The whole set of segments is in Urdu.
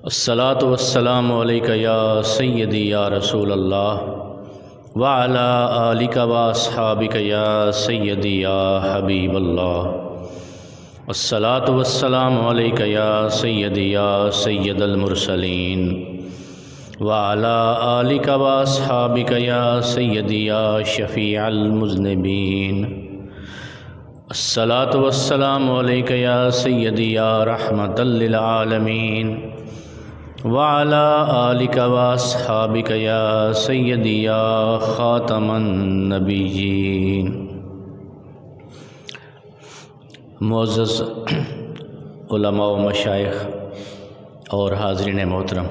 الصلاۃ والسلام علیک یا سیدی یا رسول اللہ وعلی آلک و اصحابک یا سیدی یا حبیب اللہ۔ الصلاۃ والسلام علیک یا سیدی یا سید المرسلین وعلی آلک و اصحابک یا سیدی یا شفیع المذنبین۔ الصلاۃ والسلام علیک یا سیدی یا رحمۃ للعالمین وعلی آلک و اصحابک یا سیدی یا خاتم النبیین۔ معزز علماء و مشائخ اور حاضرین محترم،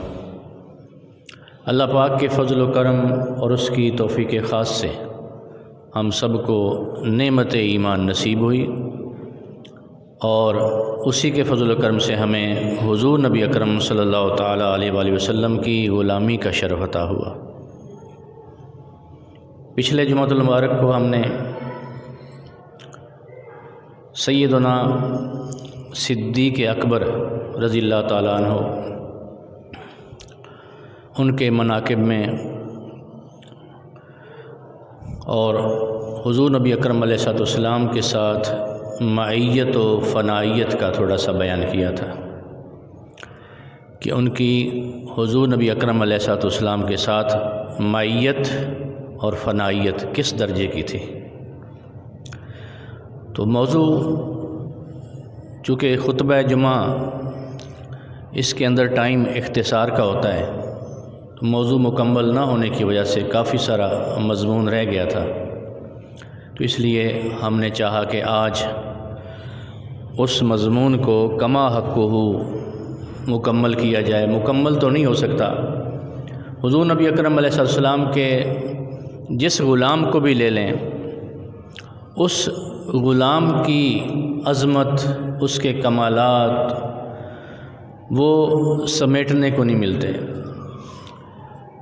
اللہ پاک کے فضل و کرم اور اس کی توفیق خاص سے ہم سب کو نعمت ایمان نصیب ہوئی، اور اسی کے فضل و کرم سے ہمیں حضور نبی اکرم صلی اللہ تعالیٰ علیہ وآلہ وسلم کی غلامی کا شرف عطا ہوا۔ پچھلے جمعۃ المبارک کو ہم نے سیدنا صدیق اکبر رضی اللہ تعالیٰ عنہ ان کے مناقب میں اور حضور نبی اکرم علیہ السلام کے ساتھ معیت و فنائیت کا تھوڑا سا بیان کیا تھا کہ ان کی حضور نبی اکرم علیہ السلام کے ساتھ معیت اور فنائیت کس درجے کی تھی۔ تو موضوع چونکہ خطبہ جمعہ اس کے اندر ٹائم اختصار کا ہوتا ہے، تو موضوع مکمل نہ ہونے کی وجہ سے کافی سارا مضمون رہ گیا تھا، تو اس لیے ہم نے چاہا کہ آج اس مضمون کو کما حقہ مکمل کیا جائے۔ مکمل تو نہیں ہو سکتا، حضور نبی اکرم علیہ السلام کے جس غلام کو بھی لے لیں، اس غلام کی عظمت، اس کے کمالات وہ سمیٹنے کو نہیں ملتے،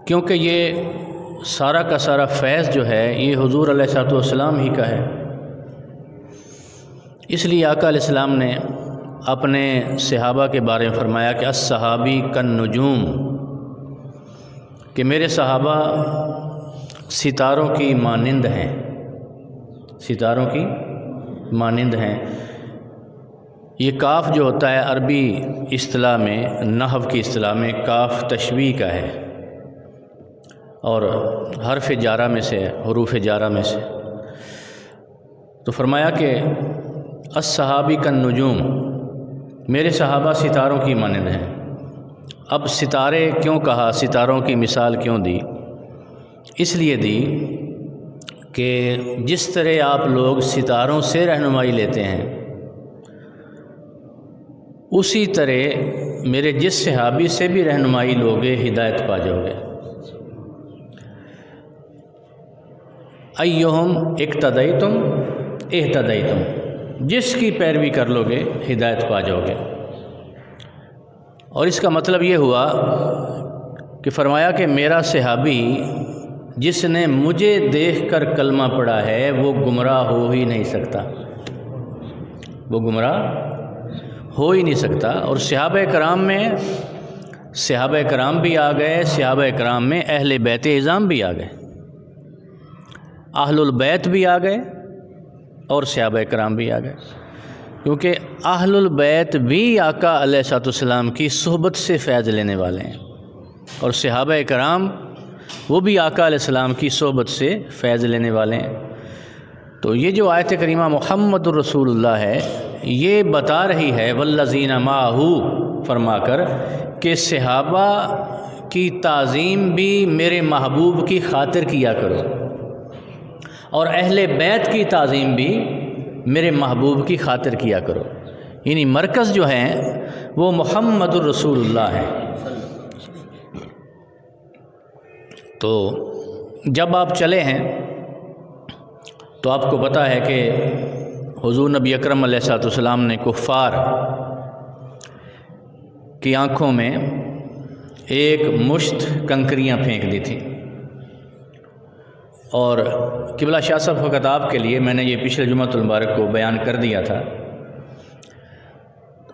کیونکہ یہ سارا کا سارا فیض جو ہے یہ حضور علیہ السلام ہی کا ہے۔ اس لیے آقا علیہ السلام نے اپنے صحابہ کے بارے میں فرمایا کہ الصحابی کالنجوم، کہ میرے صحابہ ستاروں کی مانند ہیں، ستاروں کی مانند ہیں۔ یہ کاف جو ہوتا ہے عربی اصطلاح میں، نحو کی اصطلاح میں، کاف تشبیہ کا ہے اور حرف جارہ میں سے، حروف جارہ میں سے۔ تو فرمایا کہ الصحابی کالنجوم، میرے صحابہ ستاروں کی مانند ہیں۔ اب ستارے کیوں کہا، ستاروں کی مثال کیوں دی؟ اس لیے دی کہ جس طرح آپ لوگ ستاروں سے رہنمائی لیتے ہیں، اسی طرح میرے جس صحابی سے بھی رہنمائی لوگے ہدایت پا جاؤ گے۔ ایہم اقتدیتم اہتدیتم، جس کی پیروی کر لو گے ہدایت پا جاؤ گے۔ اور اس کا مطلب یہ ہوا کہ فرمایا کہ میرا صحابی جس نے مجھے دیکھ کر کلمہ پڑھا ہے وہ گمراہ ہو ہی نہیں سکتا، وہ گمراہ ہو ہی نہیں سکتا۔ اور صحابہ کرام میں، صحابہ کرام بھی آ گئے، صحابہ کرام میں اہل بیت اعظام بھی آ گئے، اہل البیت بھی آ گئے اور صحابہ کرام بھی آ گئے، کیونکہ اہل البیت بھی آقا علیہ السلام کی صحبت سے فیض لینے والے ہیں، اور صحابہ کرام وہ بھی آقا علیہ السلام کی صحبت سے فیض لینے والے ہیں۔ تو یہ جو آیت کریمہ محمد الرسول اللہ ہے، یہ بتا رہی ہے والذین معہ فرما کر کہ صحابہ کی تعظیم بھی میرے محبوب کی خاطر کیا کرو، اور اہل بیت کی تعظیم بھی میرے محبوب کی خاطر کیا کرو۔ یعنی مرکز جو ہیں وہ محمد الرسول اللہ ہے۔ تو جب آپ چلے ہیں تو آپ کو پتہ ہے کہ حضور نبی اکرم علیہ السلام نے کفار کی آنکھوں میں ایک مشت کنکریاں پھینک دی تھیں، اور قبلہ شاہ صاحب فقط آپ کے لیے میں نے یہ پچھلے جمعۃ المبارک کو بیان کر دیا تھا۔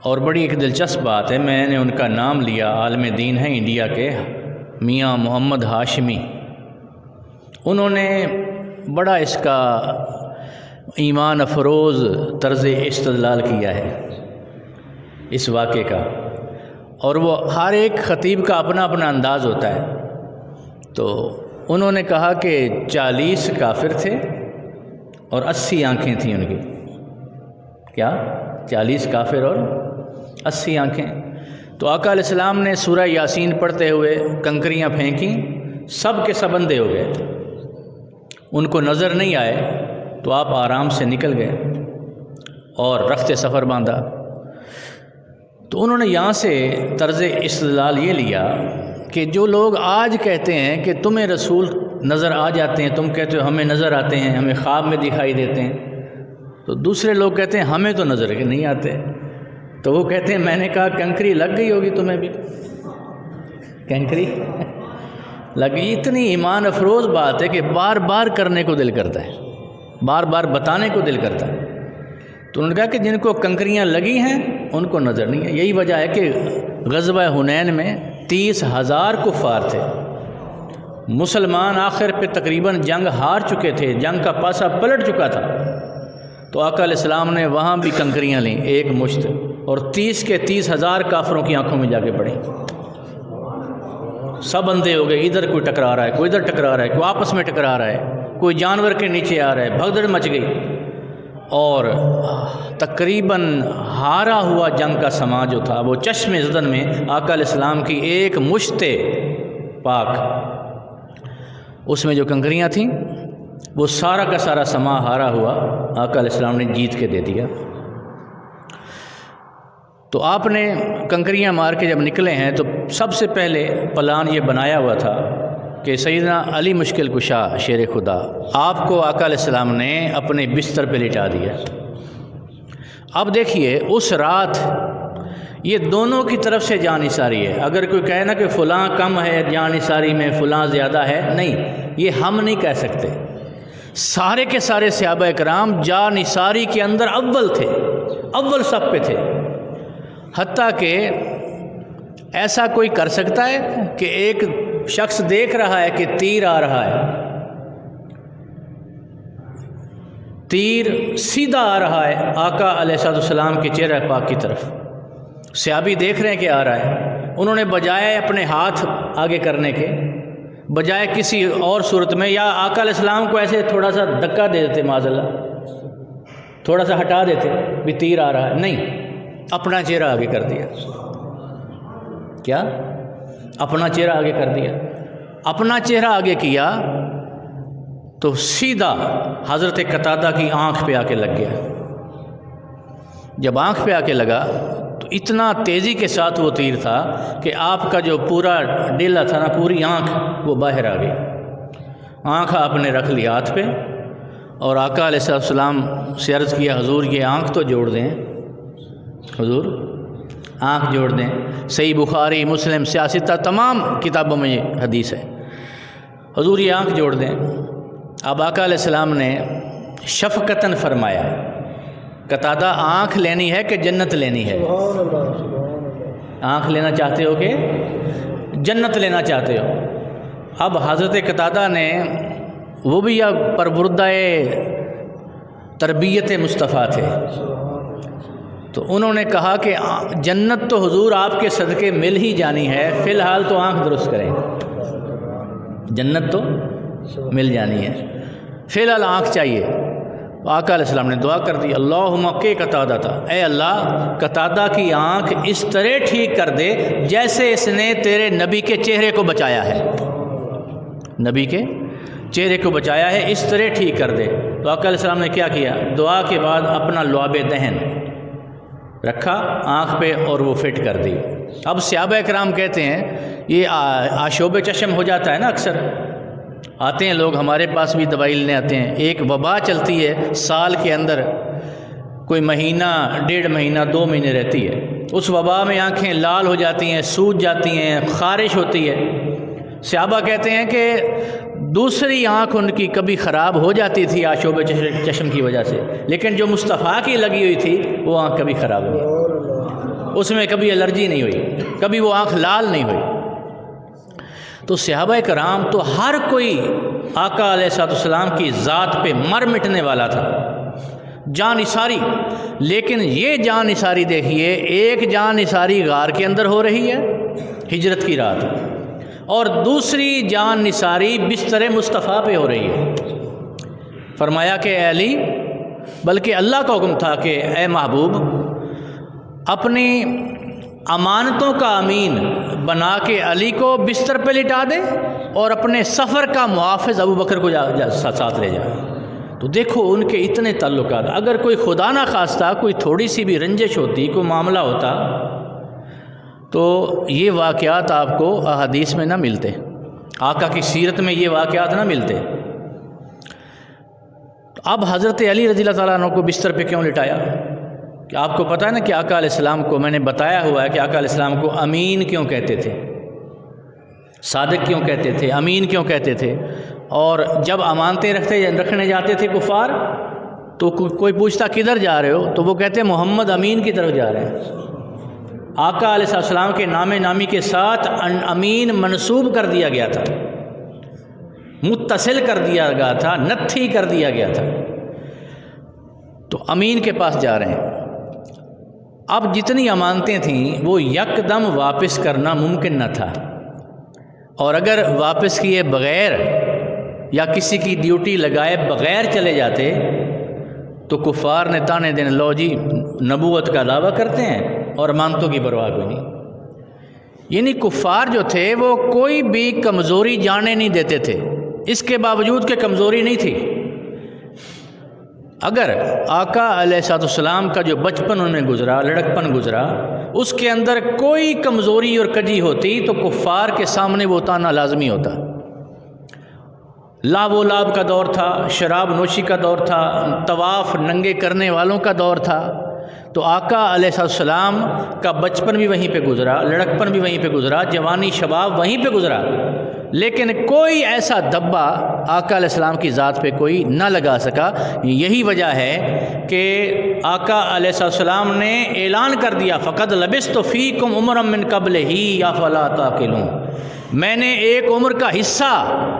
اور بڑی ایک دلچسپ بات ہے، میں نے ان کا نام لیا، عالم دین ہیں انڈیا کے، میاں محمد ہاشمی۔ انہوں نے بڑا اس کا ایمان افروز طرز استدلال کیا ہے اس واقعے کا، اور وہ ہر ایک خطیب کا اپنا اپنا انداز ہوتا ہے۔ تو انہوں نے کہا کہ 40 کافر تھے اور 80 آنکھیں تھیں ان کی۔ کیا؟ 40 کافر اور 80 آنکھیں۔ تو آقا علیہ السلام نے سورہ یاسین پڑھتے ہوئے کنکریاں پھینکیں، سب کے سب اندھے ہو گئے، ان کو نظر نہیں آئے، تو آپ آرام سے نکل گئے اور رخت سفر باندھا۔ تو انہوں نے یہاں سے طرز استدلال یہ لیا کہ جو لوگ آج کہتے ہیں کہ تمہیں رسول نظر آ جاتے ہیں، تم کہتے ہو ہمیں نظر آتے ہیں، ہمیں خواب میں دکھائی دیتے ہیں، تو دوسرے لوگ کہتے ہیں ہمیں تو نظر نہیں آتے۔ تو وہ کہتے ہیں میں نے کہا کنکری لگ گئی ہوگی تمہیں بھی، کنکری لگ گئی۔ اتنی ایمان افروز بات ہے کہ بار بار کرنے کو دل کرتا ہے، بار بار بتانے کو دل کرتا ہے۔ تو انہوں نے کہا کہ جن کو کنکریاں لگی ہیں ان کو نظر نہیں ہے۔ یہی وجہ ہے کہ غزوہ حنین میں 30,000 کفار تھے، مسلمان آخر پہ تقریباً جنگ ہار چکے تھے، جنگ کا پاسہ پلٹ چکا تھا۔ تو آقا علیہ السلام نے وہاں بھی کنکریاں لیں، ایک مشت، اور 30 کے 30,000 کافروں کی آنکھوں میں جا کے پڑیں۔ سب اندھے ہو گئے، ادھر کوئی ٹکرا رہا ہے، کوئی ادھر ٹکرا رہا ہے، کوئی آپس میں ٹکرا رہا ہے، کوئی جانور کے نیچے آ رہا ہے، بھگدڑ مچ گئی۔ اور تقریباً ہارا ہوا جنگ کا سما جو تھا وہ چشم زدن میں آقا علیہ السلام کی ایک مشت پاک، اس میں جو کنکریاں تھیں وہ سارا کا سارا سما ہارا ہوا آقا علیہ السلام نے جیت کے دے دیا۔ تو آپ نے کنکریاں مار کے جب نکلے ہیں تو سب سے پہلے پلان یہ بنایا ہوا تھا کہ سیدنا علی مشکل کشا شیر خدا، آپ کو آقا علیہ السلام نے اپنے بستر پہ لٹا دیا۔ اب دیکھیے اس رات یہ دونوں کی طرف سے جان نثاری ہے۔ اگر کوئی کہے نا کہ فلاں کم ہے جان نثاری میں، فلاں زیادہ ہے، نہیں، یہ ہم نہیں کہہ سکتے۔ سارے کے سارے صحابہ کرام جان نثاری کے اندر اول تھے، اول صف پہ تھے۔ حتیٰ کہ ایسا کوئی کر سکتا ہے کہ ایک شخص دیکھ رہا ہے کہ تیر آ رہا ہے، تیر سیدھا آ رہا ہے آقا علیہ السلام کے چہرہ پاک کی طرف، صحابی دیکھ رہے ہیں کہ آ رہا ہے، انہوں نے بجائے اپنے ہاتھ آگے کرنے کے، بجائے کسی اور صورت میں یا آقا علیہ السلام کو ایسے تھوڑا سا دھکا دے دیتے، معاذ اللہ تھوڑا سا ہٹا دیتے بھی تیر آ رہا ہے، نہیں، اپنا چہرہ آگے کر دیا۔ کیا؟ اپنا چہرہ آگے کر دیا۔ اپنا چہرہ آگے کیا تو سیدھا حضرت قتادہ کی آنکھ پہ آ کے لگ گیا۔ جب آنکھ پہ آ کے لگا تو اتنا تیزی کے ساتھ وہ تیر تھا کہ آپ کا جو پورا ڈیلا تھا نا، پوری آنکھ وہ باہر آ گئی۔ آنکھ آپ نے رکھ لی ہاتھ پہ اور آقا علیہ السلام سے عرض کیا حضور یہ آنکھ تو جوڑ دیں، حضور آنکھ جوڑ دیں۔ صحیح بخاری، مسلم، سیاستہ تمام کتابوں میں یہ حدیث ہے، حضور یہ آنکھ جوڑ دیں۔ اب آقا علیہ السلام نے شفقتاً فرمایا قتادہ آنکھ لینی ہے کہ جنت لینی ہے؟ آنکھ لینا چاہتے ہو کہ جنت لینا چاہتے ہو؟ اب حضرت قتادہ نے وہ بھی پروردہ تربیت مصطفیٰ تھے، تو انہوں نے کہا کہ جنت تو حضور آپ کے صدقے مل ہی جانی ہے، فی الحال تو آنکھ درست کریں، جنت تو مل جانی ہے، فی الحال آنکھ چاہیے۔ آقا علیہ السلام نے دعا کر دی، اللہم کہ قتادہ تھا، اے اللہ قتادہ کی آنکھ اس طرح ٹھیک کر دے جیسے اس نے تیرے نبی کے چہرے کو بچایا ہے، نبی کے چہرے کو بچایا ہے، اس طرح ٹھیک کر دے۔ تو آقا علیہ السلام نے کیا کیا؟ دعا کے بعد اپنا لعاب دہن رکھا آنکھ پہ اور وہ فٹ کر دی۔ اب صحابہ کرام کہتے ہیں یہ آشوب چشم ہو جاتا ہے نا، اکثر آتے ہیں لوگ ہمارے پاس بھی دوائی لینے آتے ہیں، ایک وبا چلتی ہے سال کے اندر، کوئی مہینہ، 1.5 مہینہ، 2 مہینے رہتی ہے، اس وبا میں آنکھیں لال ہو جاتی ہیں، سوج جاتی ہیں، خارش ہوتی ہے۔ صحابہ کہتے ہیں کہ دوسری آنکھ ان کی کبھی خراب ہو جاتی تھی آشوب چشم کی وجہ سے، لیکن جو مصطفیٰ کی لگی ہوئی تھی وہ آنکھ کبھی خراب نہیں۔ اس میں کبھی الرجی نہیں ہوئی، کبھی وہ آنکھ لال نہیں ہوئی۔ تو صحابہ کرام تو ہر کوئی آقا علیہ السلام کی ذات پہ مر مٹنے والا تھا، جان نثاری۔ لیکن یہ جان نثاری دیکھیے، ایک جان نثاری غار کے اندر ہو رہی ہے ہجرت کی رات، اور دوسری جان نثاری بستر مصطفیٰ پہ ہو رہی ہے۔ فرمایا کہ اے علی، بلکہ اللہ کا حکم تھا کہ اے محبوب، اپنی امانتوں کا امین بنا کے علی کو بستر پہ لٹا دے اور اپنے سفر کا محافظ ابو بکر کو ساتھ لے جائے۔ تو دیکھو ان کے اتنے تعلقات، اگر کوئی خدا نہ خواستہ کوئی تھوڑی سی بھی رنجش ہوتی، کوئی معاملہ ہوتا، تو یہ واقعات آپ کو احادیث میں نہ ملتے، آقا کی سیرت میں یہ واقعات نہ ملتے۔ اب حضرت علی رضی اللہ تعالیٰ عنہ کو بستر پہ کیوں لٹایا؟ کہ آپ کو پتہ ہے نا کہ آقا علیہ السلام کو میں نے بتایا ہوا ہے کہ آقا علیہ السلام کو امین کیوں کہتے تھے، صادق کیوں کہتے تھے، امین کیوں کہتے تھے۔ اور جب امانتیں رکھنے جاتے تھے کفار، تو کوئی پوچھتا کدھر جا رہے ہو، تو وہ کہتے محمد امین کی طرف جا رہے ہیں۔ آقا علیہ السلام کے نام نامی کے ساتھ امین منسوب کر دیا گیا تھا، متصل کر دیا گیا تھا، نتھی کر دیا گیا تھا۔ تو امین کے پاس جا رہے ہیں۔ اب جتنی امانتیں تھیں وہ یکدم واپس کرنا ممکن نہ تھا، اور اگر واپس کیے بغیر یا کسی کی ڈیوٹی لگائے بغیر چلے جاتے تو کفار نے تانے دینے، لو جی نبوت کا دعویٰ کرتے ہیں اور امانتوں کی پرواہ کوئی نہیں۔ یعنی کفار جو تھے وہ کوئی بھی کمزوری جانے نہیں دیتے تھے، اس کے باوجود کہ کمزوری نہیں تھی۔ اگر آقا علیہ السلام کا جو بچپن انہیں گزرا، لڑکپن گزرا، اس کے اندر کوئی کمزوری اور کجی ہوتی تو کفار کے سامنے وہ اتانا لازمی ہوتا۔ لاب و لاب کا دور تھا، شراب نوشی کا دور تھا، طواف ننگے کرنے والوں کا دور تھا۔ تو آقا علیہ السلام کا بچپن بھی وہیں پہ گزرا، لڑکپن بھی وہیں پہ گزرا، جوانی شباب وہیں پہ گزرا، لیکن کوئی ایسا دبا آقا علیہ السلام کی ذات پہ کوئی نہ لگا سکا۔ یہی وجہ ہے کہ آقا علیہ السلام نے اعلان کر دیا، فقد لبثت فیکم عمرا من قبلہ افلا تعقلون، میں نے ایک عمر کا حصہ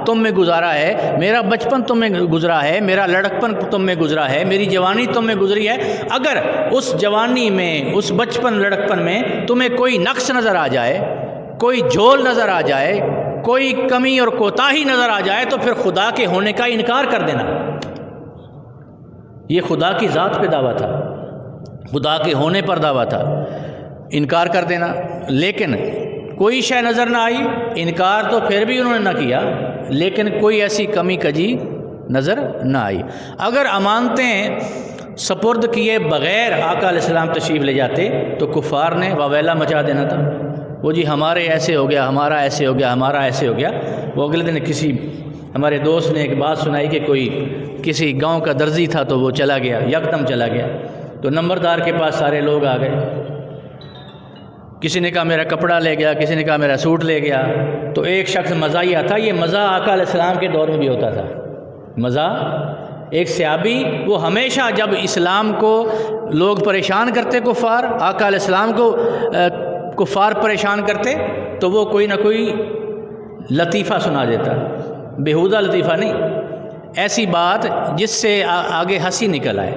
تم میں گزارا ہے، میرا بچپن تم میں گزرا ہے، میرا لڑکپن تم میں گزرا ہے، میری جوانی تم میں گزری ہے۔ اگر اس جوانی میں، اس بچپن لڑکپن میں تمہیں کوئی نقص نظر آ جائے، کوئی جھول نظر آ جائے، کوئی کمی اور کوتاہی نظر آ جائے، تو پھر خدا کے ہونے کا انکار کر دینا۔ یہ خدا کی ذات پہ دعویٰ تھا، خدا کے ہونے پر دعویٰ تھا، انکار کر دینا۔ لیکن کوئی شے نظر نہ آئی، انکار تو پھر بھی انہوں نے نہ کیا، لیکن کوئی ایسی کمی کجی نظر نہ آئی۔ اگر امانتیں سپرد کیے بغیر آقا علیہ السلام تشریف لے جاتے تو کفار نے واویلا مچا دینا تھا، وہ جی ہمارے ایسے ہو گیا، ہمارا ایسے ہو گیا، ہمارا ایسے ہو گیا۔ وہ اگلے دن کسی ہمارے دوست نے ایک بات سنائی کہ کوئی کسی گاؤں کا درزی تھا تو وہ چلا گیا، یکدم چلا گیا، تو نمبردار کے پاس سارے لوگ آ گئے، کسی نے کہا میرا کپڑا لے گیا، کسی نے کہا میرا سوٹ لے گیا۔ تو ایک شخص مزاحیہ تھا، یہ مزاح آقا علیہ السلام کے دور میں بھی ہوتا تھا، مزاح۔ ایک صحابی وہ ہمیشہ جب اسلام کو لوگ پریشان کرتے، کفار آقا علیہ السلام کو کفار پریشان کرتے، تو وہ کوئی نہ کوئی لطیفہ سنا دیتا، بیہودہ لطیفہ نہیں، ایسی بات جس سے آگے ہنسی نکل آئے۔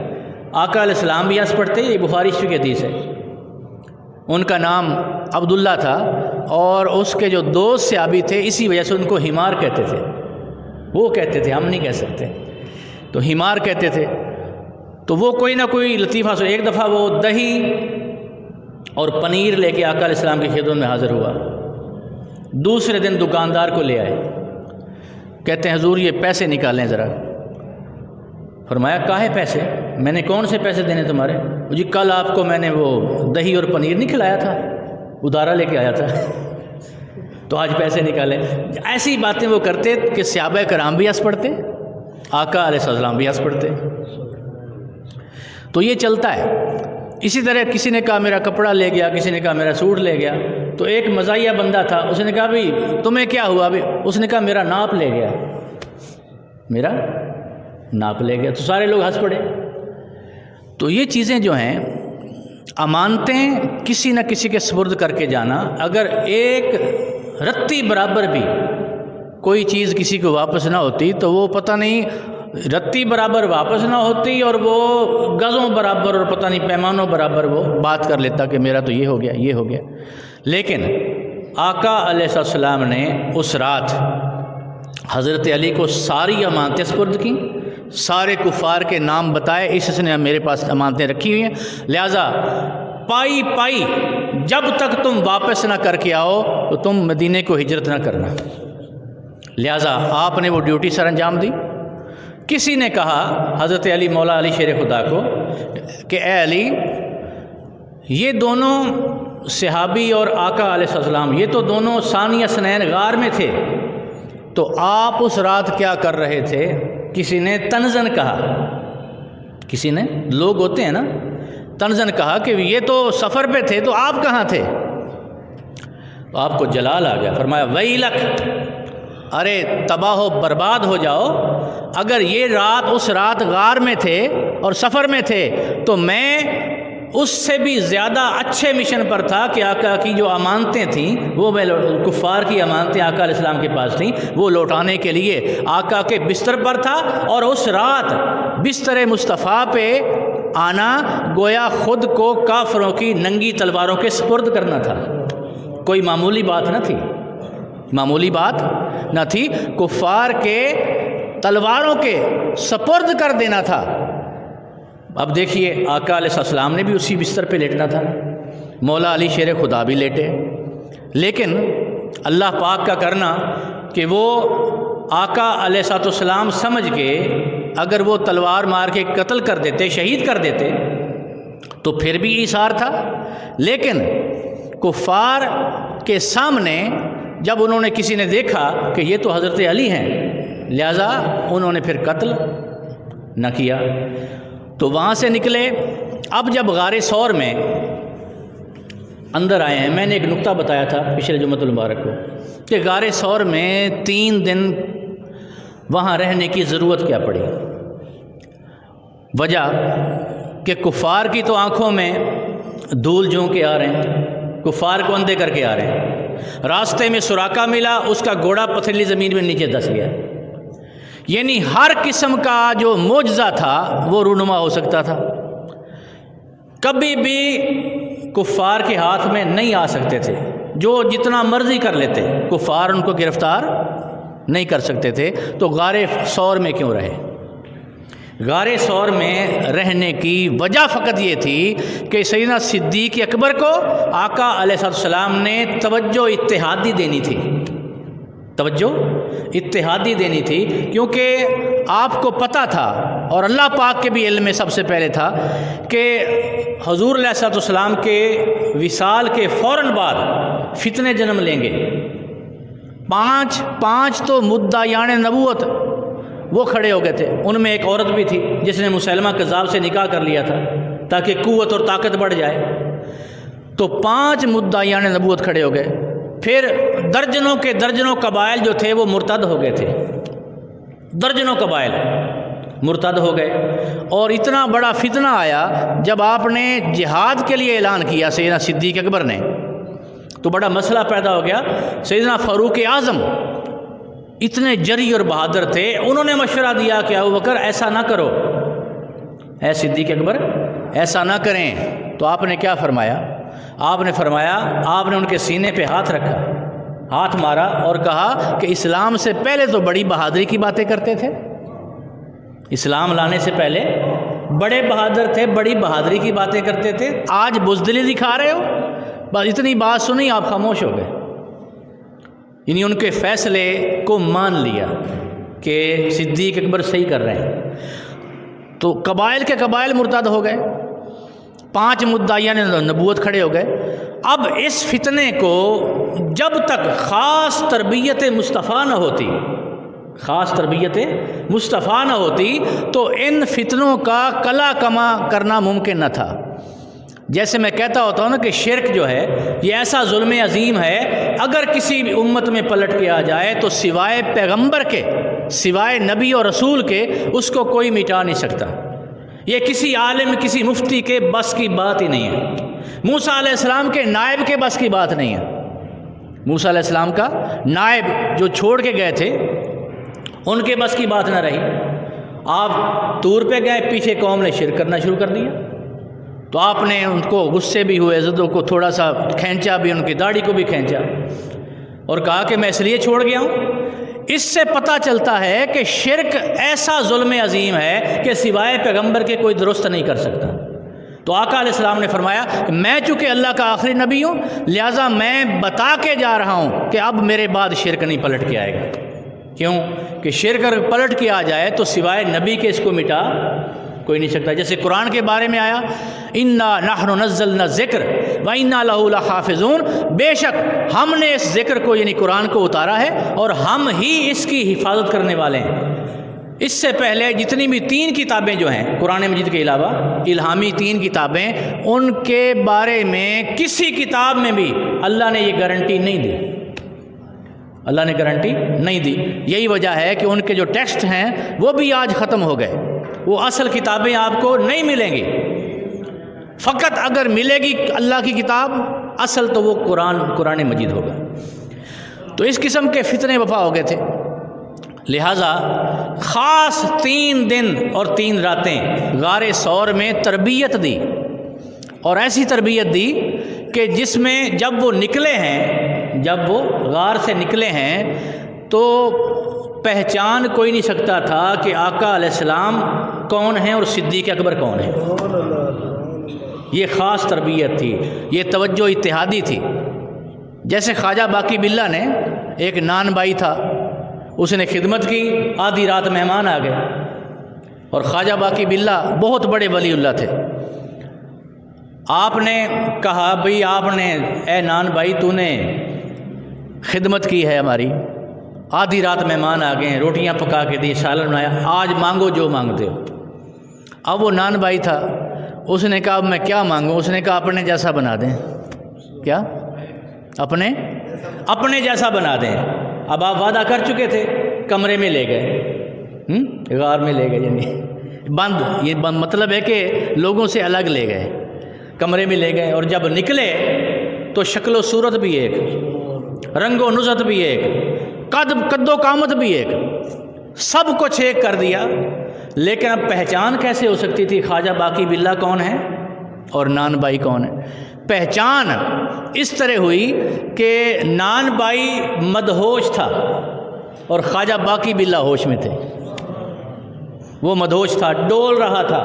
آقا علیہ السلام بھی ہنس پڑتے، یہ بخاری شریف کی حدیث ہے۔ ان کا نام عبداللہ تھا، اور اس کے جو دوست صحابی تھے اسی وجہ سے ان کو حمار کہتے تھے، وہ کہتے تھے، ہم نہیں کہہ سکتے، تو حمار کہتے تھے۔ تو وہ کوئی نہ کوئی لطیفہ سو۔ ایک دفعہ وہ دہی اور پنیر لے کے آقا علیہ السلام کی خدمت میں حاضر ہوا۔ دوسرے دن دکاندار کو لے آئے، کہتے ہیں حضور یہ پیسے نکالیں ذرا۔ فرمایا کاہے پیسے؟ میں نے کون سے پیسے دینے تمہارے؟ جی کل آپ کو میں نے وہ دہی اور پنیر نہیں کھلایا تھا، ادھارا لے کے آیا تھا، تو آج پیسے نکالے۔ ایسی باتیں وہ کرتے کہ صحابہ کرام بھی ہنس پڑتے، آقا علیہ السلام بھی ہنس پڑتے۔ تو یہ چلتا ہے۔ اسی طرح کسی نے کہا میرا کپڑا لے گیا، کسی نے کہا میرا سوٹ لے گیا، تو ایک مزاحیہ بندہ تھا، اس نے کہا بھائی تمہیں کیا ہوا؟ اس نے کہا میرا ناپ لے گیا، میرا ناپ لے گیا، تو سارے لوگ ہنس پڑے۔ تو یہ چیزیں جو ہیں امانتیں کسی نہ کسی کے سپرد کر کے جانا، اگر ایک رتی برابر بھی کوئی چیز کسی کو واپس نہ ہوتی تو وہ پتہ نہیں رتی برابر واپس نہ ہوتی اور وہ گزوں برابر اور پتہ نہیں پیمانوں برابر وہ بات کر لیتا کہ میرا تو یہ ہو گیا یہ ہو گیا۔ لیکن آقا علیہ السلام نے اس رات حضرت علی کو ساری امانتیں سپرد کیں، سارے کفار کے نام بتائے، اس نے میرے پاس امانتیں رکھی ہوئی ہیں، لہٰذا پائی پائی جب تک تم واپس نہ کر کے آؤ تو تم مدینے کو ہجرت نہ کرنا۔ لہٰذا آپ نے وہ ڈیوٹی سر انجام دی۔ کسی نے کہا حضرت علی مولا علی شیر خدا کو کہ اے علی، یہ دونوں صحابی اور آقا علیہ السلام یہ تو دونوں ثانی اثنین غار میں تھے، تو آپ اس رات کیا کر رہے تھے؟ کسی نے تنزن کہا، کسی نے، لوگ ہوتے ہیں نا، تنزن کہا کہ یہ تو سفر پہ تھے تو آپ کہاں تھے؟ تو آپ کو جلال آ گیا، فرمایا ویلک، ارے تباہ و برباد ہو جاؤ، اگر یہ رات اس رات غار میں تھے اور سفر میں تھے تو میں اس سے بھی زیادہ اچھے مشن پر تھا کہ آقا کی جو امانتیں تھیں وہ میں کفار کی امانتیں آقا علیہ السلام کے پاس تھیں وہ لوٹانے کے لیے آقا کے بستر پر تھا، اور اس رات بستر مصطفیٰ پہ آنا گویا خود کو کافروں کی ننگی تلواروں کے سپرد کرنا تھا۔ کوئی معمولی بات نہ تھی، معمولی بات نہ تھی، کفار کے تلواروں کے سپرد کر دینا تھا۔ اب دیکھیے آقا علیہ السلام نے بھی اسی بستر پہ لیٹنا تھا، مولا علی شیر خدا بھی لیٹے، لیکن اللہ پاک کا کرنا کہ وہ آقا علیہ السلام سمجھ کے اگر وہ تلوار مار کے قتل کر دیتے، شہید کر دیتے تو پھر بھی ایثار تھا، لیکن کفار کے سامنے جب انہوں نے کسی نے دیکھا کہ یہ تو حضرت علی ہیں، لہذا انہوں نے پھر قتل نہ کیا۔ تو وہاں سے نکلے، اب جب غار ثور میں اندر آئے ہیں، میں نے ایک نقطہ بتایا تھا پچھلے جمعۃ المبارک کو کہ غار ثور میں 3 دن وہاں رہنے کی ضرورت کیا پڑی؟ وجہ کہ کفار کی تو آنکھوں میں دھول جھونک کے آ رہے ہیں، کفار کو اندھے کر کے آ رہے ہیں، راستے میں سوراخا ملا، اس کا گھوڑا پتھریلی زمین میں نیچے دھس گیا، یعنی ہر قسم کا جو معجزہ تھا وہ رونما ہو سکتا تھا، کبھی بھی کفار کے ہاتھ میں نہیں آ سکتے تھے، جو جتنا مرضی کر لیتے کفار ان کو گرفتار نہیں کر سکتے تھے۔ تو غار ثور میں کیوں رہے؟ غار ثور میں رہنے کی وجہ فقط یہ تھی کہ سیدنا صدیق اکبر کو آقا علیہ السلام نے توجہ اتحادی دینی تھی، توجہ اتحادی دینی تھی، کیونکہ آپ کو پتہ تھا اور اللہ پاک کے بھی علم میں سب سے پہلے تھا کہ حضور علیہ السلام کے وصال کے فوراً بعد فتنے جنم لیں گے۔ پانچ تو مدعیان نبوت وہ کھڑے ہو گئے تھے، ان میں ایک عورت بھی تھی جس نے مسیلمہ کذاب سے نکاح کر لیا تھا تاکہ قوت اور طاقت بڑھ جائے، تو 5 مدعیان نبوت کھڑے ہو گئے، پھر درجنوں کے درجنوں قبائل جو تھے وہ مرتد ہو گئے تھے، درجنوں قبائل مرتد ہو گئے، اور اتنا بڑا فتنہ آیا جب آپ نے جہاد کے لیے اعلان کیا سیدنا صدیق اکبر نے، تو بڑا مسئلہ پیدا ہو گیا۔ سیدنا فاروق اعظم اتنے جری اور بہادر تھے، انہوں نے مشورہ دیا کہ ابوبکر ایسا نہ کرو، اے صدیق اکبر ایسا نہ کریں، تو آپ نے کیا فرمایا؟ آپ نے فرمایا، آپ نے ان کے سینے پہ ہاتھ رکھا، ہاتھ مارا اور کہا کہ اسلام سے پہلے تو بڑی بہادری کی باتیں کرتے تھے، اسلام لانے سے پہلے بڑے بہادر تھے، بڑی بہادری کی باتیں کرتے تھے، آج بزدلی دکھا رہے ہو؟ بس اتنی بات سنی آپ خاموش ہو گئے، یعنی ان کے فیصلے کو مان لیا کہ صدیق اکبر صحیح کر رہے ہیں۔ تو قبائل کے قبائل مرتد ہو گئے، 5 مدعیان نبوت کھڑے ہو گئے۔ اب اس فتنے کو جب تک خاص تربیت مصطفیٰ نہ ہوتی، خاص تربیت مصطفیٰ نہ ہوتی تو ان فتنوں کا کلا کما کرنا ممکن نہ تھا۔ جیسے میں کہتا ہوتا ہوں نا کہ شرک جو ہے یہ ایسا ظلم عظیم ہے، اگر کسی بھی امت میں پلٹ کے آ جائے تو سوائے پیغمبر کے، سوائے نبی اور رسول کے، اس کو کوئی مٹا نہیں سکتا۔ یہ کسی عالم کسی مفتی کے بس کی بات ہی نہیں ہے، موسیٰ علیہ السلام کے نائب کے بس کی بات نہیں ہے۔ موسیٰ علیہ السلام کا نائب جو چھوڑ کے گئے تھے ان کے بس کی بات نہ رہی، آپ طور پہ گئے، پیچھے قوم نے شرک کرنا شروع کر دیا، تو آپ نے ان کو غصے بھی ہوئے، عزتوں کو تھوڑا سا کھینچا بھی، ان کی داڑھی کو بھی کھینچا اور کہا کہ میں اس لیے چھوڑ گیا ہوں۔ اس سے پتہ چلتا ہے کہ شرک ایسا ظلم عظیم ہے کہ سوائے پیغمبر کے کوئی درست نہیں کر سکتا۔ تو آقا علیہ السلام نے فرمایا کہ میں چونکہ اللہ کا آخری نبی ہوں، لہٰذا میں بتا کے جا رہا ہوں کہ اب میرے بعد شرک نہیں پلٹ کے آئے گا۔ کیوں کہ شرک اگر پلٹ کے آ جائے تو سوائے نبی کے اس کو مٹا کوئی نہیں سکتا۔ جیسے قرآن کے بارے میں آیا انا نحن نزلنا الذکر وانا لہ لحافظون، بے شک ہم نے اس ذکر کو یعنی قرآن کو اتارا ہے اور ہم ہی اس کی حفاظت کرنے والے ہیں۔ اس سے پہلے جتنی بھی 3 کتابیں جو ہیں قرآن مجید کے علاوہ، الہامی 3 کتابیں، ان کے بارے میں کسی کتاب میں بھی اللہ نے یہ گارنٹی نہیں دی، اللہ نے گارنٹی نہیں دی۔ یہی وجہ ہے کہ ان کے جو ٹیکسٹ ہیں وہ بھی آج ختم ہو گئے، وہ اصل کتابیں آپ کو نہیں ملیں گی۔ فقط اگر ملے گی اللہ کی کتاب اصل تو وہ قرآن مجید ہوگا۔ تو اس قسم کے فتنے وفا ہو گئے تھے، لہٰذا خاص 3 دن اور 3 راتیں غار ثور میں تربیت دی، اور ایسی تربیت دی کہ جس میں جب وہ نکلے ہیں، جب وہ غار سے نکلے ہیں تو پہچان کوئی نہیں سکتا تھا کہ آقا علیہ السلام کون ہیں اور صدیق اکبر کون ہیں۔ یہ خاص تربیت تھی، یہ توجہ اتحادی تھی۔ جیسے خواجہ باقی باللہ نے، ایک نان بھائی تھا، اس نے خدمت کی، آدھی رات مہمان آ گئے، اور خواجہ باقی باللہ بہت بڑے ولی اللہ تھے۔ آپ نے کہا بھئی آپ نے، اے نان بھائی تو نے خدمت کی ہے ہماری، آدھی رات مہمان آ گئے ہیں، روٹیاں پکا کے دی، سالن بنایا، آج مانگو جو مانگتے ہو۔ اب وہ نان بھائی تھا، اس نے کہا اب میں کیا مانگوں؟ اس نے کہا اپنے جیسا بنا دیں۔ کیا؟ اپنے جیسا بنا دیں۔ اب آپ وعدہ کر چکے تھے، کمرے میں لے گئے، غار میں لے گئے، یعنی بند، یہ مطلب ہے کہ لوگوں سے الگ لے گئے، کمرے میں لے گئے، اور جب نکلے تو شکل و صورت بھی ایک، رنگ و نظر بھی ایک، قد و قامت بھی ایک، سب کچھ ایک کر دیا۔ لیکن اب پہچان کیسے ہو سکتی تھی خواجہ باقی باللہ کون ہے اور نان بھائی کون ہے؟ پہچان اس طرح ہوئی کہ نان بھائی مدہوش تھا اور خواجہ باقی باللہ ہوش میں تھے۔ وہ مدہوش تھا، ڈول رہا تھا،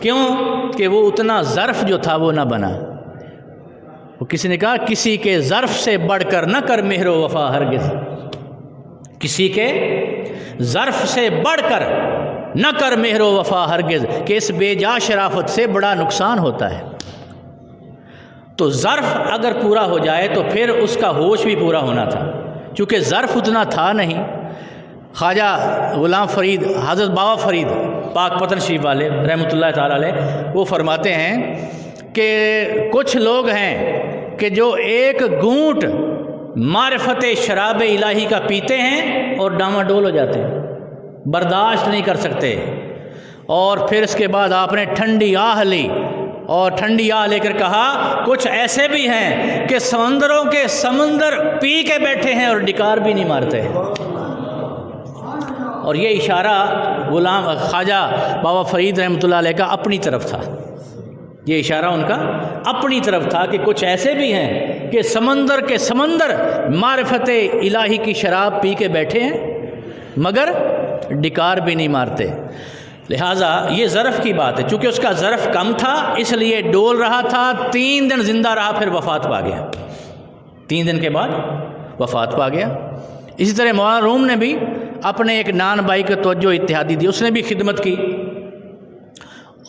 کیوں کہ وہ اتنا ظرف جو تھا وہ نہ بنا۔ وہ کسی نے کہا کسی کے ظرف سے بڑھ کر نہ کر مہر و وفا ہرگز، کسی کے ظرف سے بڑھ کر نہ کر مہر و وفا ہرگز، کہ اس بے جا شرافت سے بڑا نقصان ہوتا ہے۔ تو ظرف اگر پورا ہو جائے تو پھر اس کا ہوش بھی پورا ہونا تھا، چونکہ ظرف اتنا تھا نہیں۔ خواجہ غلام فرید، حضرت بابا فرید پاک پتن شریف والے رحمۃ اللہ تعالی علیہ، وہ فرماتے ہیں کہ کچھ لوگ ہیں کہ جو ایک گھونٹ معرفت شراب الہی کا پیتے ہیں اور ڈاواڈول ہو جاتے ہیں، برداشت نہیں کر سکتے، اور پھر اس کے بعد آپ نے ٹھنڈی آہ لی، اور ٹھنڈی آہ لے کر کہا کچھ ایسے بھی ہیں کہ سمندروں کے سمندر پی کے بیٹھے ہیں اور ڈکار بھی نہیں مارتے۔ اور یہ اشارہ غلام خواجہ بابا فرید رحمۃ اللہ علیہ کا اپنی طرف تھا، یہ اشارہ ان کا اپنی طرف تھا کہ کچھ ایسے بھی ہیں کہ سمندر کے سمندر معرفت الہی کی شراب پی کے بیٹھے ہیں مگر ڈکار بھی نہیں مارتے۔ لہٰذا یہ ظرف کی بات ہے، چونکہ اس کا ظرف کم تھا اس لیے ڈول رہا تھا، 3 دن زندہ رہا، پھر وفات پا گیا، 3 دن کے بعد وفات پا گیا۔ اسی طرح مولانا روم نے بھی اپنے ایک نان بھائی کو توجہ اتحادی دی، اس نے بھی خدمت کی،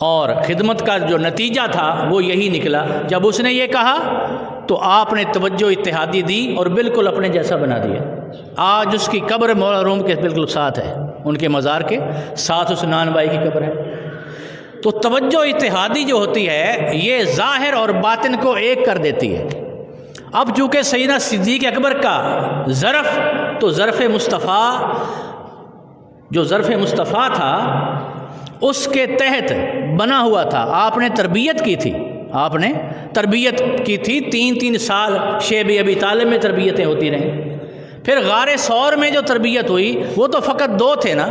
اور خدمت کا جو نتیجہ تھا وہ یہی نکلا۔ جب اس نے یہ کہا تو آپ نے توجہ اتحادی دی اور بالکل اپنے جیسا بنا دیا۔ آج اس کی قبر مولانا روم کے بالکل ساتھ ہے، ان کے مزار کے ساتھ اس نان بھائی کی قبر ہے۔ تو توجہ اتحادی جو ہوتی ہے یہ ظاہر اور باطن کو ایک کر دیتی ہے۔ اب چونکہ سیدنا صدیق اکبر کا ظرف تو ظرف مصطفیٰ، جو ظرف مصطفیٰ تھا اس کے تحت بنا ہوا تھا، آپ نے تربیت کی تھی، آپ نے تربیت کی تھی، 3 سال شیب ابی طالب میں تربیتیں ہوتی رہیں۔ پھر غار ثور میں جو تربیت ہوئی وہ تو فقط 2 تھے نا۔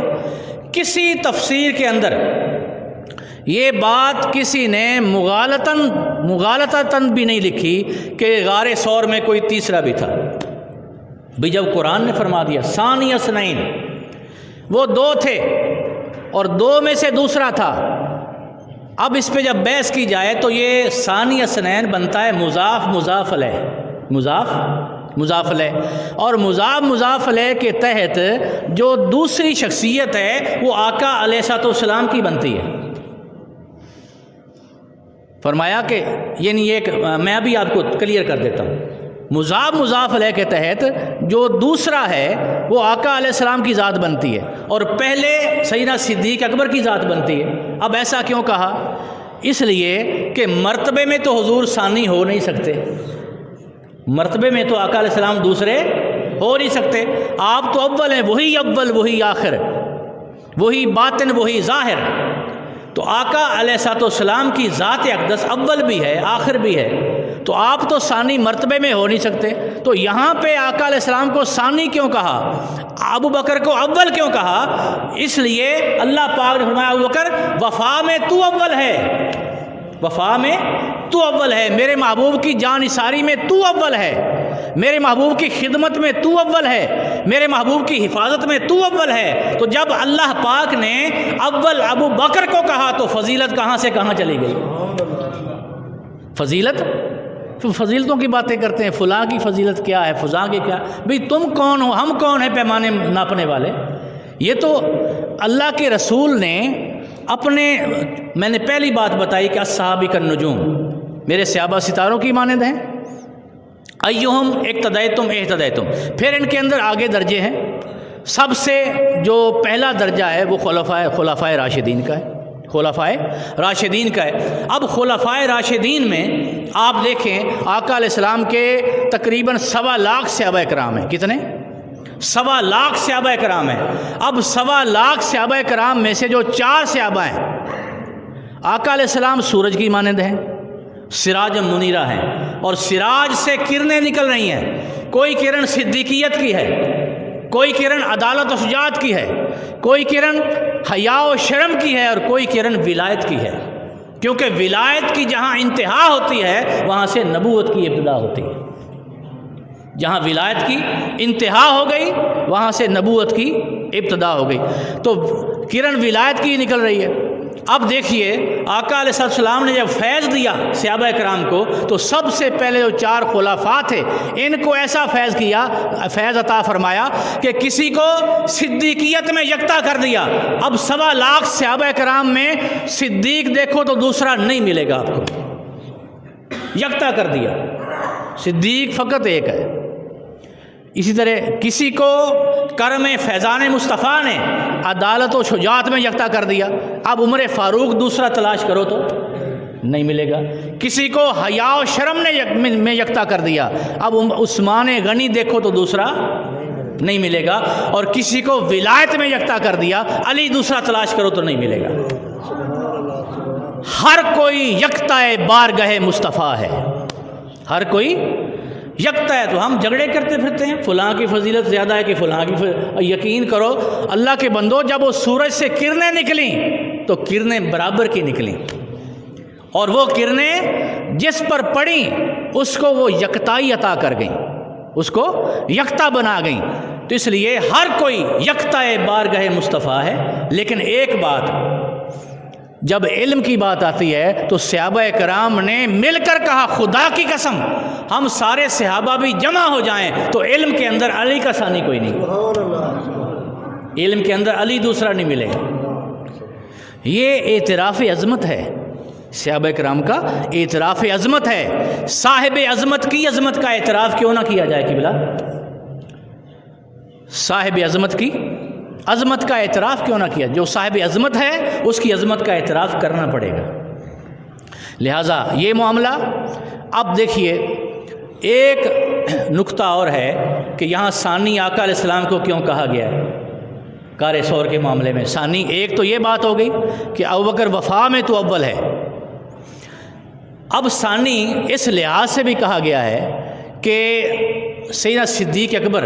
کسی تفسیر کے اندر یہ بات کسی نے مغالطتاً بھی نہیں لکھی کہ غار ثور میں کوئی تیسرا بھی تھا۔ بھی جب قرآن نے فرما دیا ثانی اثنین، وہ 2 تھے اور 2 میں سے دوسرا تھا، اب اس پہ جب بحث کی جائے تو یہ ثانی اثنین بنتا ہے مضاف مضاف علیہ، مضاف مضاف علیہ، اور مضاف علیہ کے تحت جو دوسری شخصیت ہے وہ آقا علیہ الصلوۃ والسلام کی بنتی ہے۔ فرمایا کہ یعنی ایک میں ابھی آپ کو کلیئر کر دیتا ہوں، مضاف علیہ کے تحت جو دوسرا ہے وہ آقا علیہ السلام کی ذات بنتی ہے اور پہلے سیدنا صدیق اکبر کی ذات بنتی ہے۔ اب ایسا کیوں کہا؟ اس لیے کہ مرتبے میں تو حضور ثانی ہو نہیں سکتے، مرتبے میں تو آقا علیہ السلام دوسرے ہو نہیں سکتے، آپ تو اول ہیں، وہی اول وہی آخر، وہی باطن وہی ظاہر۔ تو آقا علیہ الصلوۃ والسلام کی ذات اقدس اول بھی ہے آخر بھی ہے، تو آپ تو ثانی مرتبے میں ہو نہیں سکتے۔ تو یہاں پہ آقا علیہ السلام کو ثانی کیوں کہا، ابو بکر کو اول کیوں کہا؟ اس لیے اللہ پاک نے فرمایا ابو بکر وفا میں تو اول ہے، وفا میں تو اول ہے، میرے محبوب کی جان نثاری میں تو اول ہے، میرے محبوب کی خدمت میں تو اول ہے، میرے محبوب کی حفاظت میں تو اول ہے۔ تو جب اللہ پاک نے اول ابو بکر کو کہا تو فضیلت کہاں سے کہاں چلی گئی؟ فضیلتوں کی باتیں کرتے ہیں، فلاں کی فضیلت کیا ہے، فضاں کی کیا؟ بھئی تم کون ہو، ہم کون ہیں پیمانے ناپنے والے؟ یہ تو اللہ کے رسول نے اپنے، میں نے پہلی بات بتائی کہ الصحابہ کالنجوم، میرے صحابہ ستاروں کی مانند ہیں، ایہم اقتدیتم اہتدیتم۔ پھر ان کے اندر آگے درجے ہیں، سب سے جو پہلا درجہ ہے وہ خلفائے راشدین کا ہے، خلفائے راشدین کا ہے۔ اب خلفائے راشدین میں آپ دیکھیں آقا علیہ السلام کے تقریباً 1.25 لاکھ صحابہ کرام ہیں، کتنے؟ 1.25 لاکھ صحابہ کرام ہیں۔ اب 1.25 لاکھ صحابہ کرام میں سے جو 4 صحابہ ہیں، آقا علیہ السلام سورج کی مانند ہیں، سراج منیرہ ہیں، اور سراج سے کرنیں نکل رہی ہیں، کوئی کرن صدیقیت کی ہے، کوئی کرن عدالت و شجاعت کی ہے، کوئی کرن حیا و شرم کی ہے، اور کوئی کرن ولایت کی ہے، کیونکہ ولایت کی جہاں انتہا ہوتی ہے وہاں سے نبوت کی ابتدا ہوتی ہے، جہاں ولایت کی انتہا ہو گئی وہاں سے نبوت کی ابتدا ہو گئی، تو کرن ولایت کی نکل رہی ہے۔ اب دیکھیے آقا علیہ السلام نے جب فیض دیا صحابہ کرام کو تو سب سے پہلے جو 4 خلفاء تھے ان کو ایسا فیض عطا فرمایا کہ کسی کو صدیقیت میں یکتا کر دیا۔ اب 1.25 لاکھ صحابہ کرام میں صدیق دیکھو تو دوسرا نہیں ملے گا آپ کو، یکتا کر دیا، صدیق فقط ایک ہے۔ اسی طرح کسی کو کرم فیضان مصطفیٰ نے عدالت و شجاعت میں یکتا کر دیا، اب عمر فاروق دوسرا تلاش کرو تو نہیں ملے گا۔ کسی کو حیا و شرم نے میں یکتا کر دیا، اب عثمان غنی دیکھو تو دوسرا نہیں ملے گا، اور کسی کو ولایت میں یکتا کر دیا، علی دوسرا تلاش کرو تو نہیں ملے گا۔ ہر کوئی یکتا بارگاہ مصطفیٰ ہے، ہر کوئی یکتا ہے، تو ہم جھگڑے کرتے پھرتے ہیں فلاں کی فضیلت زیادہ ہے کہ فلاں کی یقین کرو اللہ کے بندو، جب وہ سورج سے کرنیں نکلیں تو کرنیں برابر کی نکلیں، اور وہ کرنیں جس پر پڑیں اس کو وہ یکتائی عطا کر گئیں، اس کو یکتا بنا گئیں۔ تو اس لیے ہر کوئی یکتا بارگاہ مصطفیٰ ہے۔ لیکن ایک بات، جب علم کی بات آتی ہے تو صحابہ کرام نے مل کر کہا خدا کی قسم ہم سارے صحابہ بھی جمع ہو جائیں تو علم کے اندر علی کا ثانی کوئی نہیں، علم کے اندر علی دوسرا نہیں ملے گا۔ یہ اعتراف عظمت ہے، صحابہ کرام کا اعتراف عظمت ہے۔ صاحب عظمت کی عظمت کا اعتراف کیوں نہ کیا جائے قبلہ؟ صاحب عظمت کی عظمت کا اعتراف کیوں نہ کیا؟ جو صاحب عظمت ہے اس کی عظمت کا اعتراف کرنا پڑے گا۔ لہٰذا یہ معاملہ، اب دیکھیے ایک نقطہ اور ہے کہ یہاں ثانی آقا علیہ السلام کو کیوں کہا گیا ہے؟ غار ثور کے معاملے میں۔ ثانی، ایک تو یہ بات ہو گئی کہ ابوبکر وفا میں تو اول ہے۔ اب ثانی اس لحاظ سے بھی کہا گیا ہے کہ سیدنا صدیق اکبر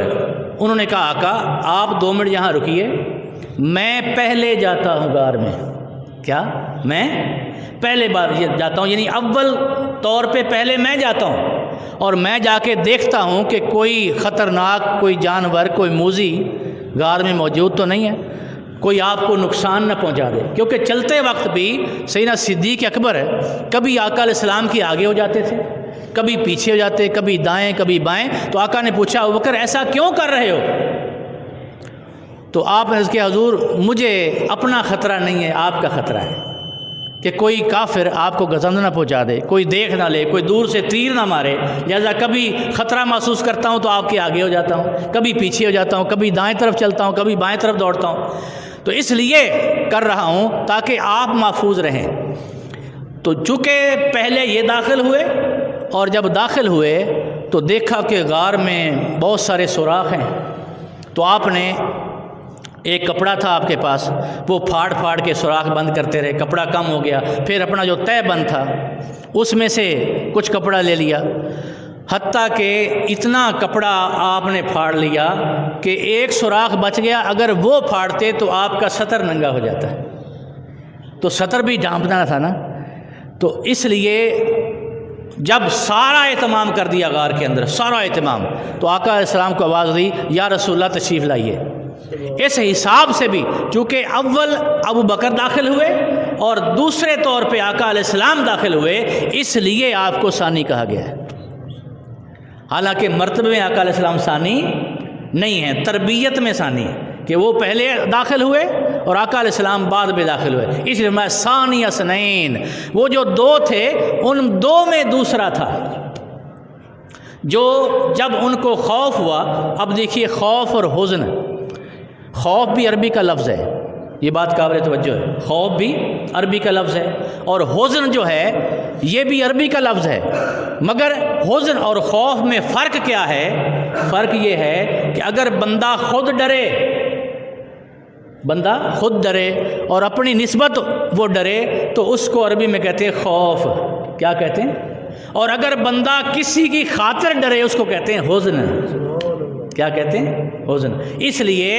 انہوں نے کہا آقا آپ 2 منٹ یہاں رکیے، میں پہلے جاتا ہوں غار میں۔ کیا؟ میں پہلے بار جاتا ہوں، یعنی اول طور پہ پہلے میں جاتا ہوں، اور میں جا کے دیکھتا ہوں کہ کوئی خطرناک کوئی جانور، کوئی موذی غار میں موجود تو نہیں ہے، کوئی آپ کو نقصان نہ پہنچا دے۔ کیونکہ چلتے وقت بھی سیدنا صدیق اکبر کبھی آقا علیہ السلام کی آگے ہو جاتے تھے، کبھی پیچھے ہو جاتے، کبھی دائیں کبھی بائیں۔ تو آقا نے پوچھا ابوبکر ایسا کیوں کر رہے ہو؟ تو آپ نے کہ حضور مجھے اپنا خطرہ نہیں ہے، آپ کا خطرہ ہے کہ کوئی کافر آپ کو گزند نہ پہنچا دے، کوئی دیکھ نہ لے، کوئی دور سے تیر نہ مارے، لہذا کبھی خطرہ محسوس کرتا ہوں تو آپ کے آگے ہو جاتا ہوں، کبھی پیچھے ہو جاتا ہوں، کبھی دائیں طرف چلتا ہوں، کبھی بائیں طرف دوڑتا ہوں۔ تو اس لیے کر رہا ہوں تاکہ آپ محفوظ رہیں۔ تو چونکہ پہلے یہ داخل ہوئے، اور جب داخل ہوئے تو دیکھا کہ غار میں بہت سارے سوراخ ہیں، تو آپ نے ایک کپڑا تھا آپ کے پاس، وہ پھاڑ پھاڑ کے سوراخ بند کرتے رہے، کپڑا کم ہو گیا، پھر اپنا جو تہ بند تھا اس میں سے کچھ کپڑا لے لیا، حتیٰ کہ اتنا کپڑا آپ نے پھاڑ لیا کہ ایک سوراخ بچ گیا، اگر وہ پھاڑتے تو آپ کا سطر ننگا ہو جاتا ہے، تو سطر بھی ڈھانپنا تھا نا۔ تو اس لیے جب سارا اہتمام کر دیا غار کے اندر، سارا اہتمام، تو آقا علیہ السلام کو آواز دی یا رسول اللہ تشریف لائیے۔ اس حساب سے بھی چونکہ اول ابو بکر داخل ہوئے اور دوسرے طور پہ آقا علیہ السلام داخل ہوئے، اس لیے آپ کو ثانی کہا گیا ہے۔ حالانکہ مرتبے میں آقا علیہ السلام ثانی نہیں ہیں، تربیت میں ثانی ہے کہ وہ پہلے داخل ہوئے اور آقا علیہ السلام بعد میں داخل ہوئے، اس لیے میں ثانی اثنین، وہ جو 2 تھے ان 2 میں دوسرا تھا۔ جو جب ان کو خوف ہوا، اب دیکھیے خوف اور حزن، خوف بھی عربی کا لفظ ہے، یہ بات قابل توجہ ہے، خوف بھی عربی کا لفظ ہے، اور حزن جو ہے یہ بھی عربی کا لفظ ہے، مگر حزن اور خوف میں فرق کیا ہے؟ فرق یہ ہے کہ اگر بندہ خود ڈرے، بندہ خود ڈرے اور اپنی نسبت وہ ڈرے تو اس کو عربی میں کہتے ہیں خوف، کیا کہتے ہیں؟ اور اگر بندہ کسی کی خاطر ڈرے اس کو کہتے ہیں حزن، کیا کہتے ہیں؟ حزن۔ اس لیے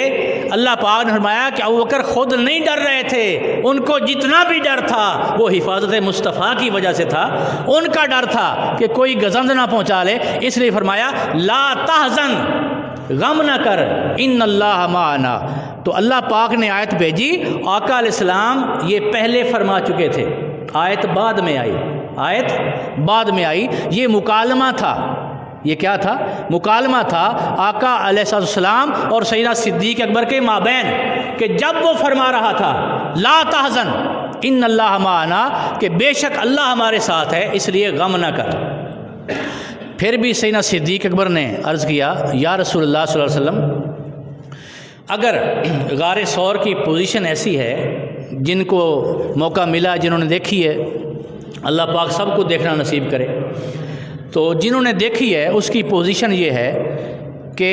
اللہ پاک نے فرمایا کہ ابوبکر خود نہیں ڈر رہے تھے، ان کو جتنا بھی ڈر تھا وہ حفاظت مصطفیٰ کی وجہ سے تھا، ان کا ڈر تھا کہ کوئی گزند نہ پہنچا لے، اس لیے فرمایا لا تحزن، غم نہ کر، ان اللہ معنا۔ تو اللہ پاک نے آیت بھیجی، آقا علیہ السلام یہ پہلے فرما چکے تھے، آیت بعد میں آئی، آیت بعد میں آئی، یہ مکالمہ تھا، یہ کیا تھا؟ مکالمہ تھا آقا علیہ السلام اور سیدنا صدیق اکبر کے مابین، کہ جب وہ فرما رہا تھا لا تحزن ان اللہ معنا، کہ بے شک اللہ ہمارے ساتھ ہے، اس لیے غم نہ کر۔ پھر بھی سیدنا صدیق اکبر نے عرض کیا یا رسول اللہ صلی اللہ علیہ وسلم، اگر غار ثور کی پوزیشن ایسی ہے، جن کو موقع ملا، جنہوں نے دیکھی ہے، اللہ پاک سب کو دیکھنا نصیب کرے، تو جنہوں نے دیکھی ہے اس کی پوزیشن یہ ہے کہ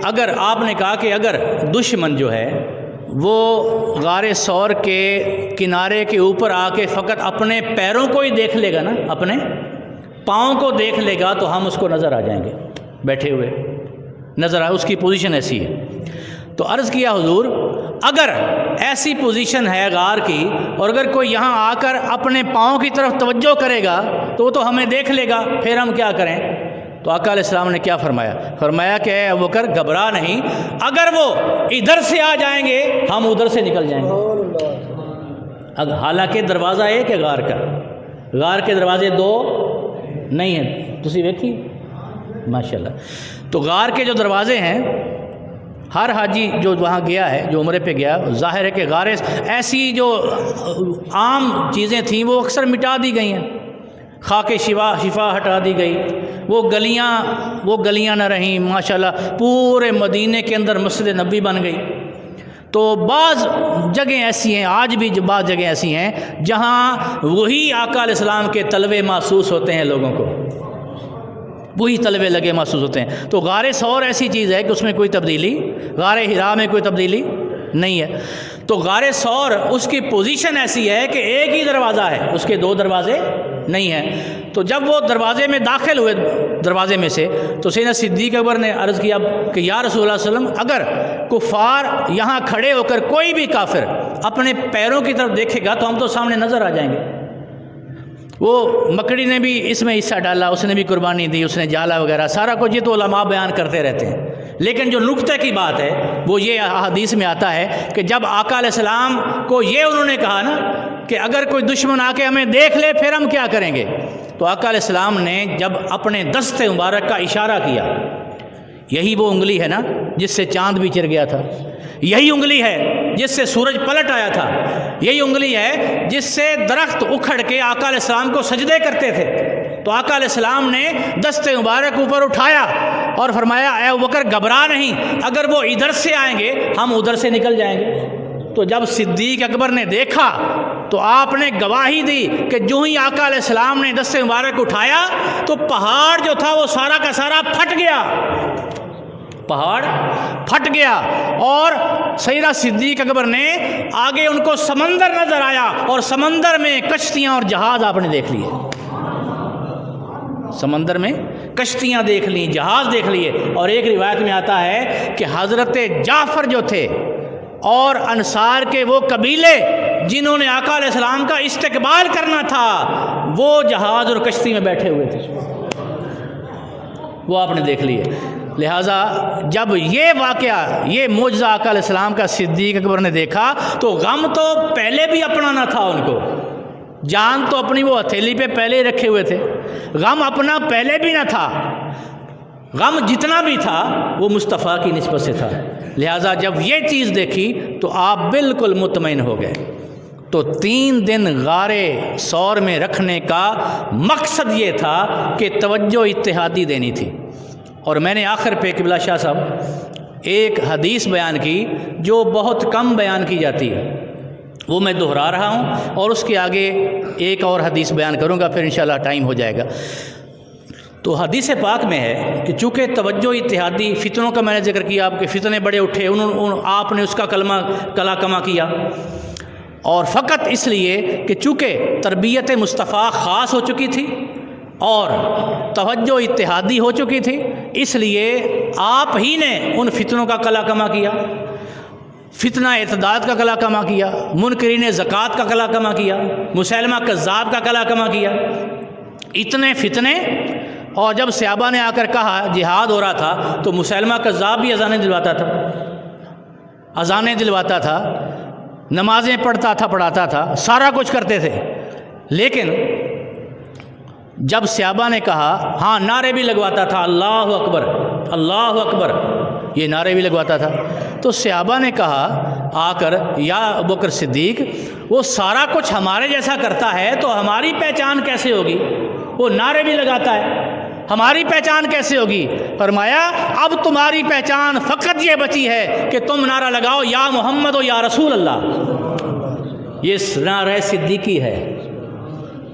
اگر آپ نے کہا کہ اگر دشمن جو ہے وہ غار ثور کے کنارے کے اوپر آ کے فقط اپنے پیروں کو ہی دیکھ لے گا نا، اپنے پاؤں کو دیکھ لے گا تو ہم اس کو نظر آ جائیں گے، بیٹھے ہوئے نظر آئے، اس کی پوزیشن ایسی ہے۔ تو عرض کیا حضور اگر ایسی پوزیشن ہے غار کی، اور اگر کوئی یہاں آ کر اپنے پاؤں کی طرف توجہ کرے گا تو وہ تو ہمیں دیکھ لے گا، پھر ہم کیا کریں؟ تو آقا علیہ السلام نے کیا فرمایا؟ فرمایا کہ اے ابوبکر گھبرا نہیں، اگر وہ ادھر سے آ جائیں گے ہم ادھر سے نکل جائیں گے۔ حالانکہ دروازہ ایک ہے غار کا، غار کے دروازے 2 نہیں ہیں، تسی دیکھی ماشاءاللہ۔ تو غار کے جو دروازے ہیں، ہر حاجی جو وہاں گیا ہے، جو عمرے پہ گیا، ظاہر ہے کہ غار ایسی جو عام چیزیں تھیں وہ اکثر مٹا دی گئی ہیں، خاک شفا ہٹا دی گئی، وہ گلیاں نہ رہیں، ماشاءاللہ پورے مدینے کے اندر مسجد نبی بن گئی۔ تو بعض جگہیں ایسی ہیں، آج بھی بعض جگہیں ایسی ہیں جہاں وہی آقا علیہ السلام کے تلوے محسوس ہوتے ہیں، لوگوں کو وہی تلوے لگے محسوس ہوتے ہیں۔ تو غار ثور ایسی چیز ہے کہ اس میں کوئی تبدیلی، غار حرا میں کوئی تبدیلی نہیں ہے۔ تو غار ثور اس کی پوزیشن ایسی ہے کہ ایک ہی دروازہ ہے، اس کے دو دروازے نہیں ہیں۔ تو جب وہ دروازے میں داخل ہوئے دروازے میں سے، تو سیدنا صدیق اکبر نے عرض کیا کہ یا رسول اللہ صلی اللہ علیہ وسلم، اگر کفار یہاں کھڑے ہو کر کوئی بھی کافر اپنے پیروں کی طرف دیکھے گا تو ہم تو سامنے نظر آ جائیں گے۔ وہ مکڑی نے بھی اس میں حصہ ڈالا، اس نے بھی قربانی دی، اس نے جالا وغیرہ سارا کچھ، یہ تو علماء بیان کرتے رہتے ہیں، لیکن جو نقطہ کی بات ہے وہ یہ حدیث میں آتا ہے کہ جب آقا علیہ السلام کو یہ انہوں نے کہا نا کہ اگر کوئی دشمن آ کے ہمیں دیکھ لے پھر ہم کیا کریں گے، تو آقا علیہ السلام نے جب اپنے دست مبارک کا اشارہ کیا، یہی وہ انگلی ہے نا جس سے چاند بھی چر گیا تھا، یہی انگلی ہے جس سے سورج پلٹ آیا تھا، یہی انگلی ہے جس سے درخت اکھڑ کے آقا علیہ السلام کو سجدے کرتے تھے۔ تو آقا علیہ السلام نے دست مبارک اوپر اٹھایا اور فرمایا اے ابوبکر گھبرا نہیں، اگر وہ ادھر سے آئیں گے ہم ادھر سے نکل جائیں گے۔ تو جب صدیق اکبر نے دیکھا تو آپ نے گواہی دی کہ جو ہی آقا علیہ السلام نے دست مبارک اٹھایا تو پہاڑ جو تھا وہ سارا کا سارا پھٹ گیا، پہاڑ پھٹ گیا، اور سیدنا صدیق اکبر نے آگے ان کو سمندر نظر آیا، اور سمندر میں کشتیاں اور جہاز آپ نے دیکھ لیے، سمندر میں کشتیاں دیکھ لیں، جہاز دیکھ لیے۔ اور ایک روایت میں آتا ہے کہ حضرت جعفر جو تھے اور انصار کے وہ قبیلے جنہوں نے آقا علیہ السلام کا استقبال کرنا تھا وہ جہاز اور کشتی میں بیٹھے ہوئے تھے، وہ آپ نے دیکھ لیے۔ لہٰذا جب یہ واقعہ، یہ معجزہ آقا علیہ السلام کا صدیق اکبر نے دیکھا تو غم تو پہلے بھی اپنا نہ تھا، ان کو جان تو اپنی وہ ہتھیلی پہ پہلے ہی رکھے ہوئے تھے، غم اپنا پہلے بھی نہ تھا، غم جتنا بھی تھا وہ مصطفیٰ کی نسبت سے تھا۔ لہٰذا جب یہ چیز دیکھی تو آپ بالکل مطمئن ہو گئے۔ تو 3 دن غار ثور میں رکھنے کا مقصد یہ تھا کہ توجہ اتحادی دینی تھی۔ اور میں نے آخر پہ قبلہ شاہ صاحب ایک حدیث بیان کی جو بہت کم بیان کی جاتی ہے، وہ میں دہرا رہا ہوں، اور اس کے آگے ایک اور حدیث بیان کروں گا، پھر انشاءاللہ ٹائم ہو جائے گا۔ تو حدیث پاک میں ہے کہ چونکہ توجہ اتحادی، فتنوں کا میں نے ذکر کیا، آپ کے فتنے بڑے اٹھے، آپ نے اس کا کلا کما کیا، اور فقط اس لیے کہ چونکہ تربیت مصطفیٰ خاص ہو چکی تھی اور توجہ اتحادی ہو چکی تھی، اس لیے آپ ہی نے ان فتنوں کا کلا کما کیا، فتنہ ارتداد کا کلا کما کیا، منکرین زکوٰۃ کا کلا کما کیا، مسیلمہ کذاب کا کلا کما کیا، اتنے فتنے۔ اور جب صحابہ نے آ کر کہا جہاد ہو رہا تھا تو مسیلمہ کذاب بھی اذانیں دلواتا تھا، اذانیں دلواتا تھا، نمازیں پڑھتا تھا، پڑھاتا تھا، سارا کچھ کرتے تھے، لیکن جب صحابہ نے کہا، ہاں نعرے بھی لگواتا تھا، اللہ اکبر اللہ اکبر، یہ نعرے بھی لگواتا تھا، تو صحابہ نے کہا آ کر یا ابوبکر صدیق، وہ سارا کچھ ہمارے جیسا کرتا ہے تو ہماری پہچان کیسے ہوگی؟ وہ نعرے بھی لگاتا ہے، ہماری پہچان کیسے ہوگی؟ فرمایا اب تمہاری پہچان فقط یہ بچی ہے کہ تم نعرہ لگاؤ یا محمد و یا رسول اللہ۔ یہ نعرہ صدیقی ہے،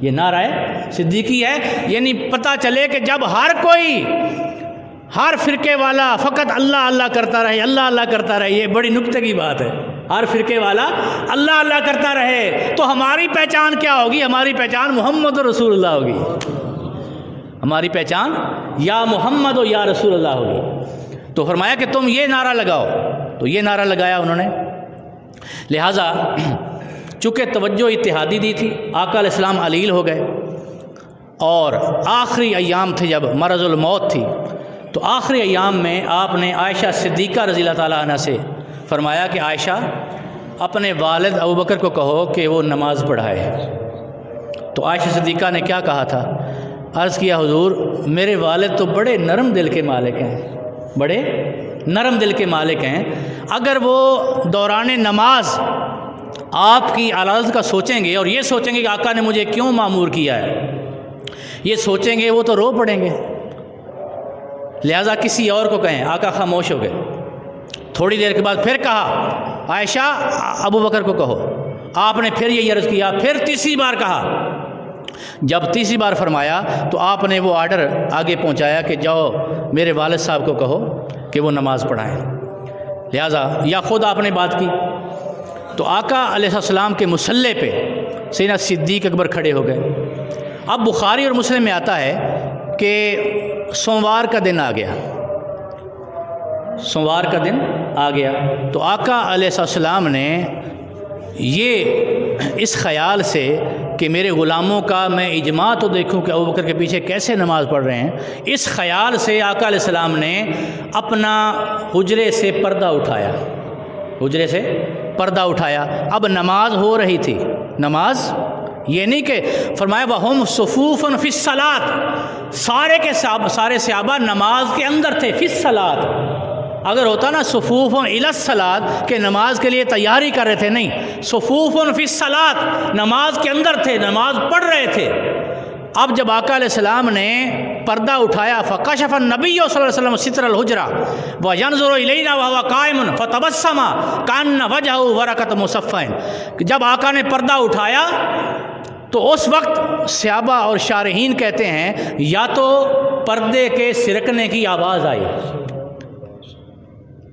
یہ نعرہ صدیقی ہے، یعنی پتہ چلے کہ جب ہر فرقے والا فقط اللہ اللہ کرتا رہے، اللہ اللہ کرتا رہے، یہ بڑی نکتے کی بات ہے، ہر فرقے والا اللہ اللہ کرتا رہے تو ہماری پہچان کیا ہوگی؟ ہماری پہچان محمد و رسول اللہ ہوگی، ہماری پہچان یا محمد و یا رسول اللہ ہوگی۔ تو فرمایا کہ تم یہ نعرہ لگاؤ، تو یہ نعرہ لگایا انہوں نے۔ لہٰذا چونکہ توجہ اتحادی دی تھی، آقا علیہ السلام علیل ہو گئے، اور آخری ایام تھے جب مرض الموت تھی، تو آخری ایام میں آپ نے عائشہ صدیقہ رضی اللہ تعالیٰ عنہ سے فرمایا کہ عائشہ اپنے والد ابوبکر کو کہو کہ وہ نماز پڑھائے۔ تو عائشہ صدیقہ نے کیا کہا تھا؟ عرض کیا حضور میرے والد تو بڑے نرم دل کے مالک ہیں، بڑے نرم دل کے مالک ہیں، اگر وہ دوران نماز آپ کی عدالت کا سوچیں گے اور یہ سوچیں گے کہ آقا نے مجھے کیوں مامور کیا ہے، یہ سوچیں گے وہ تو رو پڑیں گے، لہٰذا کسی اور کو کہیں۔ آقا خاموش ہو گئے، تھوڑی دیر کے بعد پھر کہا عائشہ ابوبکر کو کہو، آپ نے پھر یہ عرض کیا، پھر تیسری بار کہا، جب تیسری بار فرمایا تو آپ نے وہ آرڈر آگے پہنچایا کہ جاؤ میرے والد صاحب کو کہو کہ وہ نماز پڑھائیں۔ لہٰذا یا خود آپ نے بات کی تو آقا علیہ السلام کے مصلی پہ سیدنا صدیق اکبر کھڑے ہو گئے۔ اب بخاری اور مسلم میں آتا ہے کہ سوموار کا دن آ گیا، سوموار کا دن آ گیا تو آقا علیہ السلام نے یہ اس خیال سے کہ میرے غلاموں کا میں اجماع تو دیکھوں کہ ابوبکر کے پیچھے کیسے نماز پڑھ رہے ہیں، اس خیال سے آقا علیہ السلام نے اپنا حجرے سے پردہ اٹھایا، حجرے سے پردہ اٹھایا۔ اب نماز ہو رہی تھی، نماز یہ نہیں کہ فرمایا وَهُمْ صُفُوفٌ فِي الصَّلَاةِ، سارے صحابہ نماز کے اندر تھے، فی الصلاۃ۔ اگر ہوتا نا صفوف الی الصلاۃ کہ نماز کے لیے تیاری کر رہے تھے، نہیں، صفوف فی الصلاۃ، نماز کے اندر تھے، نماز پڑھ رہے تھے۔ اب جب آقا علیہ السلام نے پردہ اٹھایا فکشف النبی صلی اللہ علیہ وسلم ستر الحجرہ وینظر الینا وهو قائم فتبسم کأن وجهه ورقۃ مصفح، جب آقا نے پردہ اٹھایا تو اس وقت صحابہ اور شارحین کہتے ہیں یا تو پردے کے سرکنے کی آواز آئی،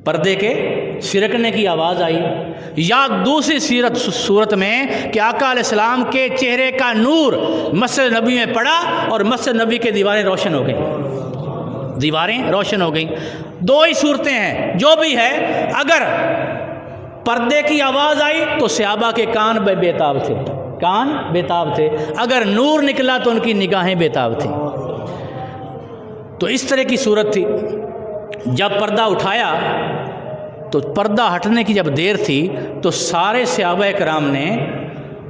پردے کے سرکنے کی آواز آئی، یا دوسری صورت میں کہ آقا علیہ السلام کے چہرے کا نور مسجد نبی میں پڑا اور مسجد نبی کے دیواریں روشن ہو گئیں، دیواریں روشن ہو گئیں۔ دو ہی صورتیں ہیں، جو بھی ہے، اگر پردے کی آواز آئی تو صحابہ کے کان بےتاب تھے، کان بےتاب تھے، اگر نور نکلا تو ان کی نگاہیں بےتاب تھیں۔ تو اس طرح کی صورت تھی۔ جب پردہ اٹھایا تو پردہ ہٹنے کی جب دیر تھی تو سارے صحابہ کرام نے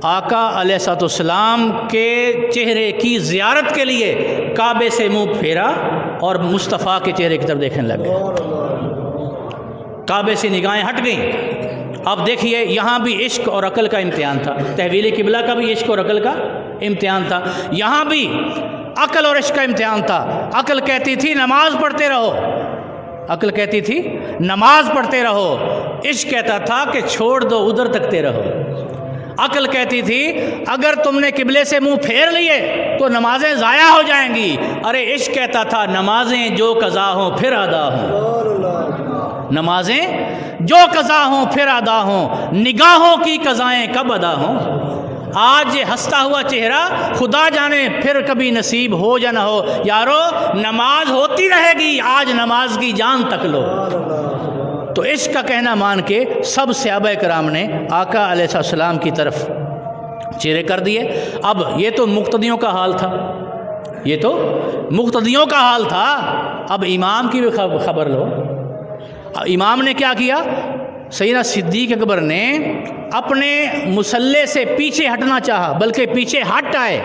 آقا علیہ السلام کے چہرے کی زیارت کے لیے کعبے سے منہ پھیرا اور مصطفیٰ کے چہرے کی طرف دیکھنے لگ گئے، کعبے سے نگاہیں ہٹ گئیں۔ اب دیکھیے یہاں بھی عشق اور عقل کا امتحان تھا، تحویل قبلہ کا بھی عشق اور عقل کا امتحان تھا، یہاں بھی عقل اور عشق کا امتحان تھا۔ عقل کہتی تھی نماز پڑھتے رہو، عقل کہتی تھی نماز پڑھتے رہو، عشق کہتا تھا کہ چھوڑ دو ادھر تکتے رہو۔ عقل کہتی تھی اگر تم نے قبلے سے منہ پھیر لیے تو نمازیں ضائع ہو جائیں گی، ارے عشق کہتا تھا نمازیں جو قضا ہوں پھر ادا ہوں، نمازیں جو قضا ہوں پھر ادا ہوں، نگاہوں کی قضائیں کب ادا ہوں۔ آج یہ ہنستا ہوا چہرہ خدا جانے پھر کبھی نصیب ہو یا نہ ہو، یارو نماز ہوتی رہے گی، آج نماز کی جان تک لو۔ تو عشق کا کہنا مان کے سب صحابہ کرام نے آقا علیہ السلام کی طرف چہرے کر دیے۔ اب یہ تو مقتدیوں کا حال تھا، یہ تو مقتدیوں کا حال تھا، اب امام کی بھی خبر لو۔ امام نے کیا کیا؟ سیدنا صدیق اکبر نے اپنے مصلی سے پیچھے ہٹنا چاہا، بلکہ پیچھے ہٹ آئے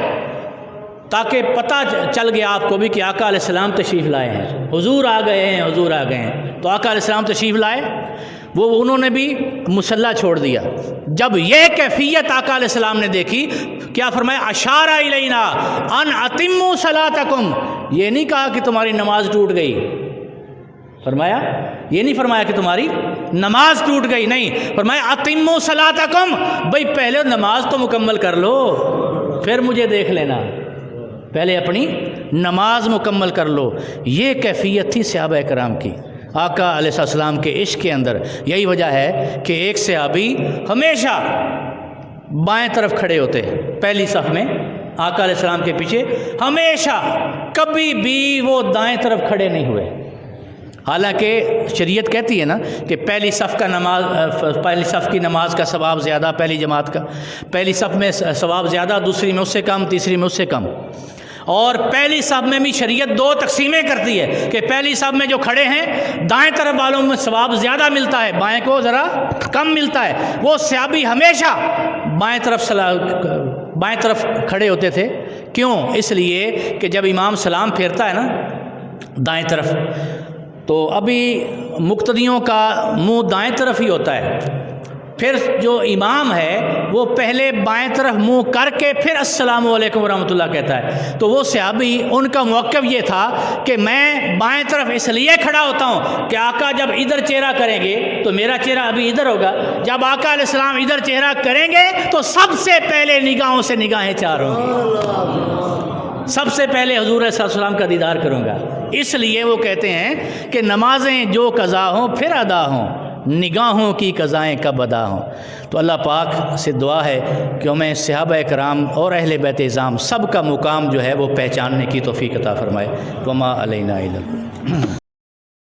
تاکہ پتہ چل گیا آپ کو بھی کہ آقا علیہ السلام تشریف لائے ہیں، حضور آ گئے ہیں، حضور آ گئے ہیں۔ تو آقا علیہ السلام تشریف لائے، انہوں نے بھی مصلی چھوڑ دیا۔ جب یہ کیفیت آقا علیہ السلام نے دیکھی، کیا فرمایا؟ اشارہ الینا ان اتموا صلاتکم، یہ نہیں کہا کہ تمہاری نماز ٹوٹ گئی، فرمایا یہ نہیں فرمایا کہ تمہاری نماز ٹوٹ گئی، نہیں، فرمایا اتموا صلاتکم، بھئی پہلے نماز تو مکمل کر لو پھر مجھے دیکھ لینا، پہلے اپنی نماز مکمل کر لو۔ یہ کیفیت تھی صحابہ کرام کی آقا علیہ السلام کے عشق کے اندر۔ یہی وجہ ہے کہ ایک صحابی ہمیشہ بائیں طرف کھڑے ہوتے، پہلی صف میں آقا علیہ السلام کے پیچھے، ہمیشہ کبھی بھی وہ دائیں طرف کھڑے نہیں ہوئے۔ حالانکہ شریعت کہتی ہے نا کہ پہلی صف کی نماز کا ثواب زیادہ، پہلی جماعت کا، پہلی صف میں ثواب زیادہ، دوسری میں اس سے کم، تیسری میں اس سے کم۔ اور پہلی صف میں بھی شریعت دو تقسیمیں کرتی ہے کہ پہلی صف میں جو کھڑے ہیں دائیں طرف والوں میں ثواب زیادہ ملتا ہے، بائیں کو ذرا کم ملتا ہے۔ وہ صحابی ہمیشہ بائیں طرف کھڑے ہوتے تھے۔ کیوں؟ اس لیے کہ جب امام سلام پھیرتا ہے نا دائیں طرف، تو ابھی مقتدیوں کا منہ دائیں طرف ہی ہوتا ہے، پھر جو امام ہے وہ پہلے بائیں طرف منہ کر کے پھر السلام علیکم ورحمۃ اللہ کہتا ہے۔ تو وہ صحابی ان کا موقف یہ تھا کہ میں بائیں طرف اس لیے کھڑا ہوتا ہوں کہ آقا جب ادھر چہرہ کریں گے تو میرا چہرہ ابھی ادھر ہوگا، جب آقا علیہ السلام ادھر چہرہ کریں گے تو سب سے پہلے نگاہوں سے نگاہیں چار ہوں گی، سب سے پہلے حضور صلی اللہ علیہ وسلم کا دیدار کروں گا۔ اس لیے وہ کہتے ہیں کہ نمازیں جو قضا ہوں پھر ادا ہوں، نگاہوں کی قضائیں کب ادا ہوں۔ تو اللہ پاک سے دعا ہے کہ ہمیں صحابہ کرام اور اہل بیت اعظام سب کا مقام جو ہے وہ پہچاننے کی توفیق عطا فرمائے۔ وما علینا الا